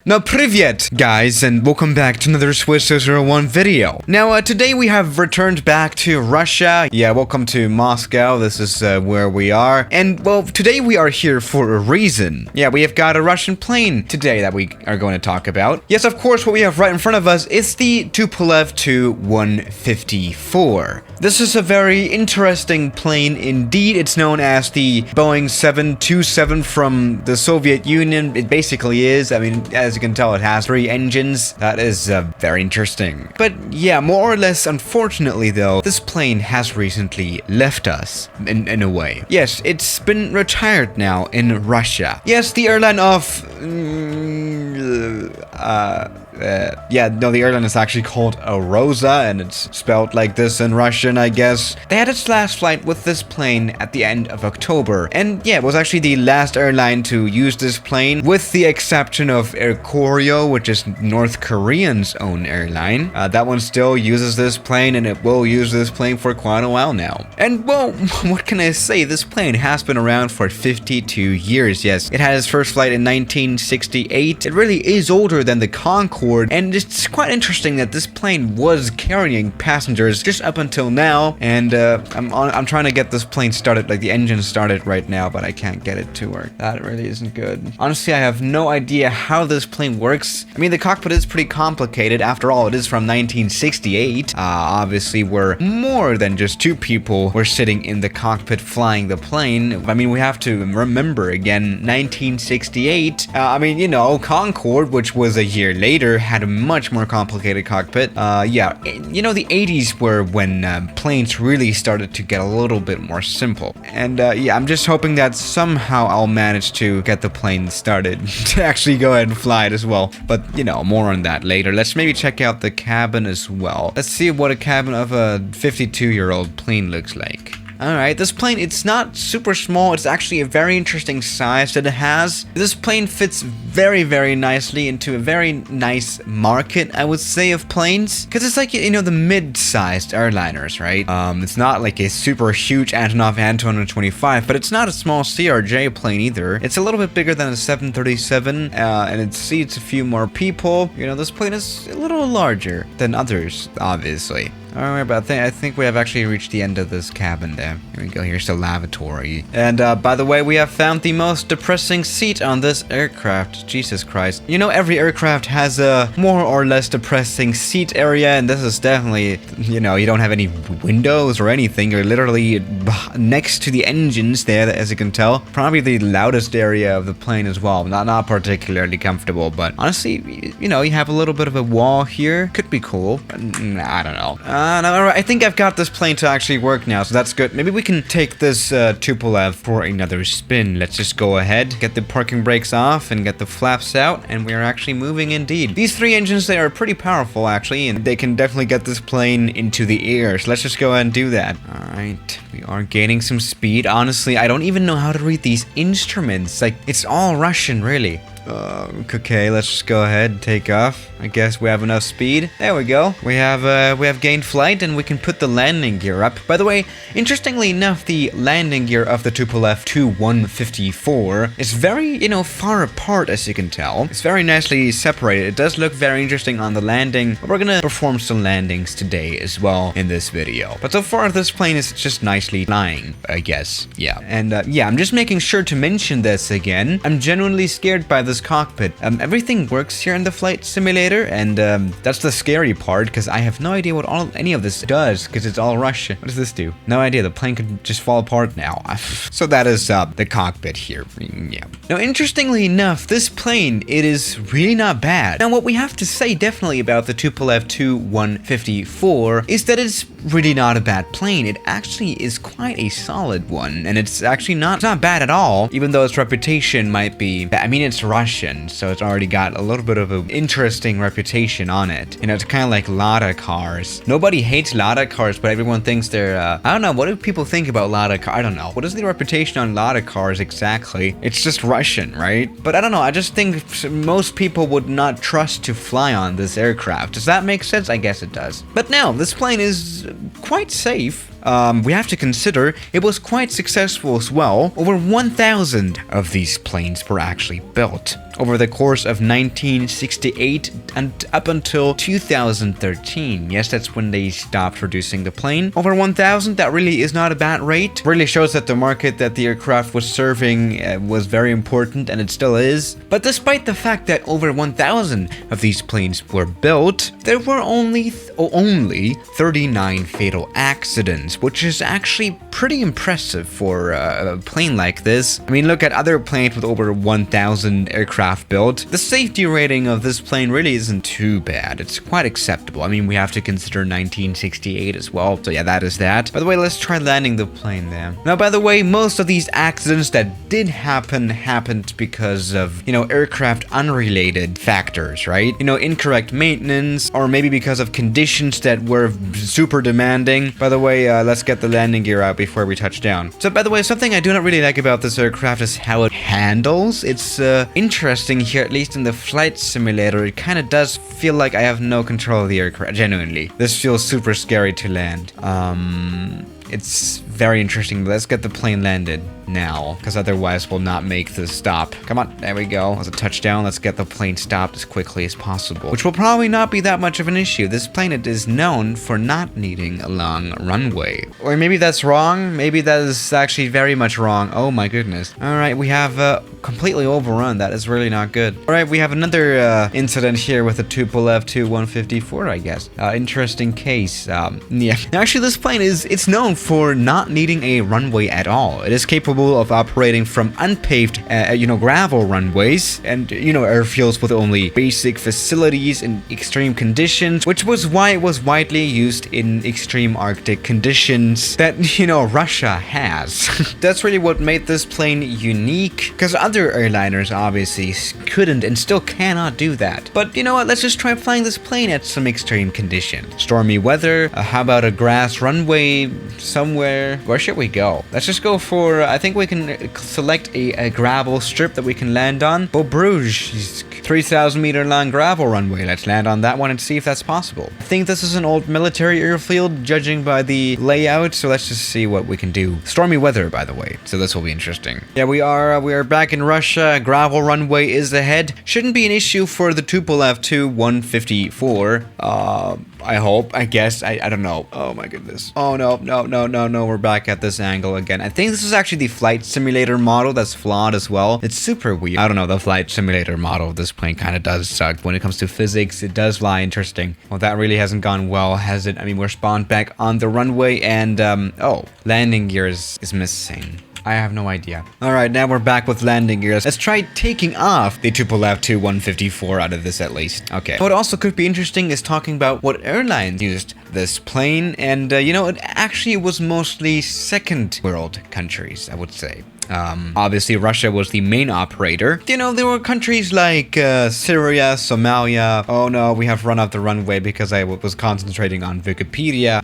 Now, privyet, guys, and welcome back to another Swiss 001 video. Now, today we have returned back to Russia. Yeah, welcome to Moscow. This is where we are. And, well, today we are here for a reason. Yeah, we have got a Russian plane today that we are going to talk about. Yes, of course, what we have right in front of us is the Tupolev Tu154. This is a very interesting plane indeed. It's known as the Boeing 727 from the Soviet Union. It basically is. I mean, as you can tell, it has 3 engines. That is very interesting. But yeah, more or less, unfortunately though, this plane has recently left us in a way. Yes, it's been retired now in Russia. Yes, the airline of the airline is actually called Rosa, and it's spelled like this in Russian, I guess. They had its last flight with this plane at the end of October, and yeah, it was actually the last airline to use this plane, with the exception of Air Koryo, which is North Korean's own airline. That one still uses this plane, and it will use this plane for quite a while now. And well, what can I say? This plane has been around for 52 years, yes. It had its first flight in 1968. It really is older than the Concorde. And it's quite interesting that this plane was carrying passengers just up until now, and I'm trying to get this plane started, like the engine started right now, but I can't get it to work. That really isn't good. Honestly, I have no idea how this plane works. I mean, the cockpit is pretty complicated. After all, it is from 1968. Obviously, where more than just 2 people were sitting in the cockpit flying the plane. I mean, we have to remember again, 1968. I mean, you know, Concorde, which was a year later, had a much more complicated cockpit. Yeah, you know, the 80s were when planes really started to get a little bit more simple. And yeah, I'm just hoping that somehow I'll manage to get the plane started to actually go ahead and fly it as well. But, you know, more on that later. Let's maybe check out the cabin as well. Let's see what a cabin of a 52-year-old plane looks like. Alright, this plane, it's not super small. It's actually a very interesting size that it has. This plane fits very, very nicely into a very nice market, I would say, of planes. Because it's like, you know, the mid-sized airliners, right? It's not like a super huge Antonov An-225, but it's not a small CRJ plane either. It's a little bit bigger than a 737, and it seats a few more people. You know, this plane is a little larger than others, obviously. Alright, but I think we have actually reached the end of this cabin there. Here we go, here's the lavatory. And by the way, we have found the most depressing seat on this aircraft. Jesus Christ. You know, every aircraft has a more or less depressing seat area, and this is definitely, you know, you don't have any windows or anything. You're literally next to the engines there, as you can tell. Probably the loudest area of the plane as well. Not particularly comfortable, but honestly, you know, you have a little bit of a wall here. Could be cool. I don't know. No, I think I've got this plane to actually work now, so that's good. Maybe we can take this Tupolev for another spin. Let's just go ahead, get the parking brakes off, and get the flaps out, and we are actually moving indeed. These 3 engines, they are pretty powerful, actually, and they can definitely get this plane into the air, so let's just go ahead and do that. Alright, we are gaining some speed. Honestly, I don't even know how to read these instruments. Like, it's all Russian, really. Okay, let's just go ahead and take off. I guess we have enough speed. There we go. We have gained flight, and we can put the landing gear up. By the way, interestingly enough, the landing gear of the Tupolev Tu154 is very, you know, far apart, as you can tell. It's very nicely separated. It does look very interesting on the landing, but we're gonna perform some landings today as well in this video. But so far, this plane is just nicely flying, I guess. Yeah. And yeah, I'm just making sure to mention this again. I'm genuinely scared by this cockpit. Everything works here in the flight simulator, and that's the scary part, because I have no idea what any of this does, because it's all Russian. What does this do? No idea. The plane could just fall apart now. So that is the cockpit here. Yeah. Now, interestingly enough, this plane, it is really not bad. Now, what we have to say definitely about the Tupolev Tu154 is that it's really not a bad plane. It actually is quite a solid one, and it's actually not bad at all, even though its reputation might be, I mean, it's Russian, so it's already got a little bit of an interesting reputation on it. You know, it's kind of like Lada cars. Nobody hates Lada cars, but everyone thinks they're, I don't know, what do people think about Lada cars? I don't know. What is the reputation on Lada cars exactly? It's just Russian, right? But I don't know, I just think most people would not trust to fly on this aircraft. Does that make sense? I guess it does. But now, this plane is quite safe. We have to consider it was quite successful as well. Over 1,000 of these planes were actually built. over the course of 1968 and up until 2013. Yes, that's when they stopped producing the plane. Over 1,000, that really is not a bad rate. Really shows that the market that the aircraft was serving was very important, and it still is. But despite the fact that over 1,000 of these planes were built, there were only 39 fatal accidents, which is actually pretty impressive for a plane like this. I mean, look at other planes with over 1,000 aircraft built. The safety rating of this plane really isn't too bad. It's quite acceptable. I mean, we have to consider 1968 as well. So yeah, that is that. By the way, let's try landing the plane there. Now, by the way, most of these accidents that did happened because of, aircraft unrelated factors, right? Incorrect maintenance, or maybe because of conditions that were super demanding. By the way, let's get the landing gear out before we touch down. So by the way, something I do not really like about this aircraft is how it handles. It's interesting here, at least in the flight simulator. It kind of does feel like I have no control of the aircraft, genuinely. This feels super scary to land. It's very interesting. Let's get the plane landed now, because otherwise we'll not make the stop. Come on, there we go. That's a touchdown. Let's get the plane stopped as quickly as possible, which will probably not be that much of an issue. This plane is known for not needing a long runway. Or maybe that's wrong. Maybe that is actually very much wrong. Oh my goodness. All right, we have completely overrun. That is really not good. All right, we have another incident here with the Tupolev Tu154, I guess. Interesting case. Yeah. Actually, this plane it's known for not needing a runway at all. It is capable of operating from unpaved, gravel runways and, airfields with only basic facilities in extreme conditions, which was why it was widely used in extreme Arctic conditions that, Russia has. That's really what made this plane unique, because other airliners obviously couldn't and still cannot do that. But you know what? Let's just try flying this plane at some extreme conditions. Stormy weather, how about a grass runway somewhere? Where should we go? Let's just go for, I think we can select a gravel strip that we can land on. Bruges, 3,000 meter long gravel runway. Let's land on that one and see if that's possible. I think this is an old military airfield, judging by the layout, so let's just see what we can do. Stormy weather, by the way, so this will be interesting. Yeah, we are back in Russia. Gravel runway is ahead. Shouldn't be an issue for the Tupolev Tu154. I hope, I guess, I don't know. Oh my goodness. Oh no, we're back at this angle again. I think this is actually the flight simulator model that's flawed as well. It's super weird. I don't know, the flight simulator model of this plane kind of does suck. When it comes to physics, it does lie interesting. Well, that really hasn't gone well, has it? I mean, we're spawned back on the runway and, landing gear is missing. I have no idea. Alright, now we're back with landing gears. Let's try taking off the Tupolev Tu154 out of this at least. Okay. What also could be interesting is talking about what airlines used this plane, and it actually was mostly second world countries, I would say. Obviously, Russia was the main operator. There were countries like Syria, Somalia. Oh no, we have run off the runway because I was concentrating on Wikipedia.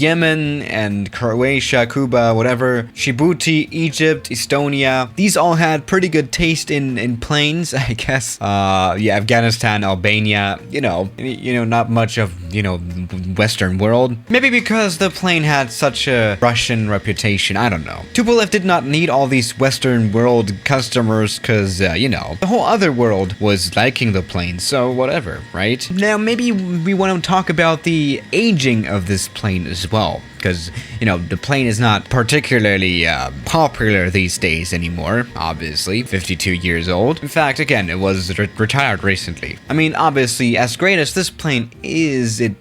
Yemen and Croatia, Cuba, whatever. Djibouti, Egypt, Estonia. These all had pretty good taste in planes, I guess. Afghanistan, Albania. Not much of, Western world. Maybe because the plane had such a Russian reputation. I don't know. Tupolev did not need all these Western world customers because, the whole other world was liking the plane, so whatever, right? Now, maybe we want to talk about the aging of this plane as well, because, the plane is not particularly popular these days anymore, obviously, 52 years old. In fact, again, it was retired recently. I mean, obviously, as great as this plane is, it,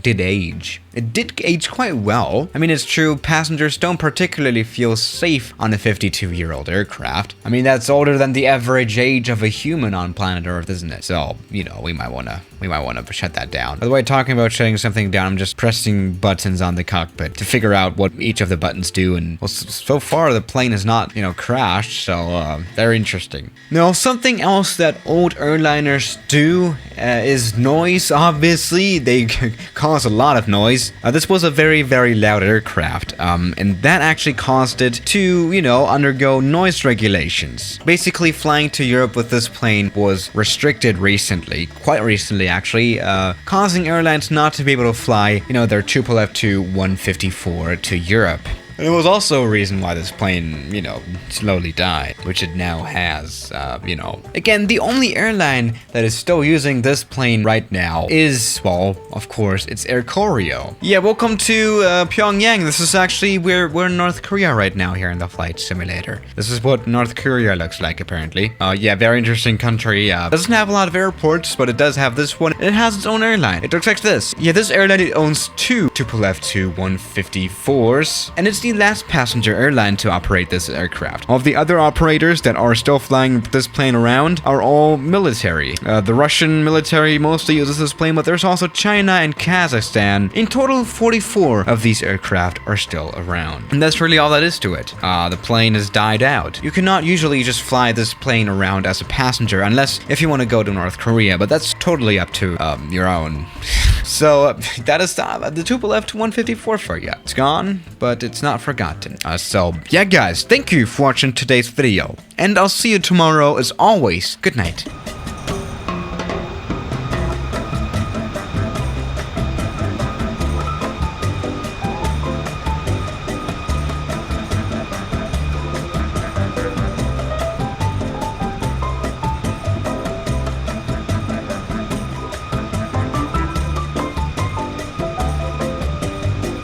did age. It did age quite well. I mean, it's true, passengers don't particularly feel safe on a 52-year-old aircraft. I mean, that's older than the average age of a human on planet Earth, isn't it? So, we might want to shut that down. By the way, talking about shutting something down, I'm just pressing buttons on the cockpit to figure out what each of the buttons do, and well, so far the plane has not, crashed, so very interesting. Now, something else that old airliners do is noise, obviously. They cause a lot of noise. This was a very, very loud aircraft, and that actually caused it to, undergo noise regulations. Basically, flying to Europe with this plane was restricted recently, quite recently actually, causing airlines not to be able to fly, their Tupolev Tu154 to Europe. And it was also a reason why this plane, you know, slowly died, which it now has, you know. Again, the only airline that is still using this plane right now is, well, of course, it's Air Koryo. Yeah, welcome to Pyongyang. This is actually, we're in North Korea right now here in the flight simulator. This is what North Korea looks like, apparently. Yeah, very interesting country. Doesn't have a lot of airports, but it does have this one. It has its own airline. It looks like this. Yeah, this airline, it owns two Tupolev Tu154s, and it's the last passenger airline to operate this aircraft. All of the other operators that are still flying this plane around are all military. The Russian military mostly uses this plane, but there's also China and Kazakhstan. In total, 44 of these aircraft are still around. And that's really all that is to it. The plane has died out. You cannot usually just fly this plane around as a passenger, unless if you want to go to North Korea, but that's totally up to your own. So that is the Tupolev Tu154 for you. It's gone, but it's not forgotten. So yeah, guys, thank you for watching today's video, and I'll see you tomorrow. As always, good night.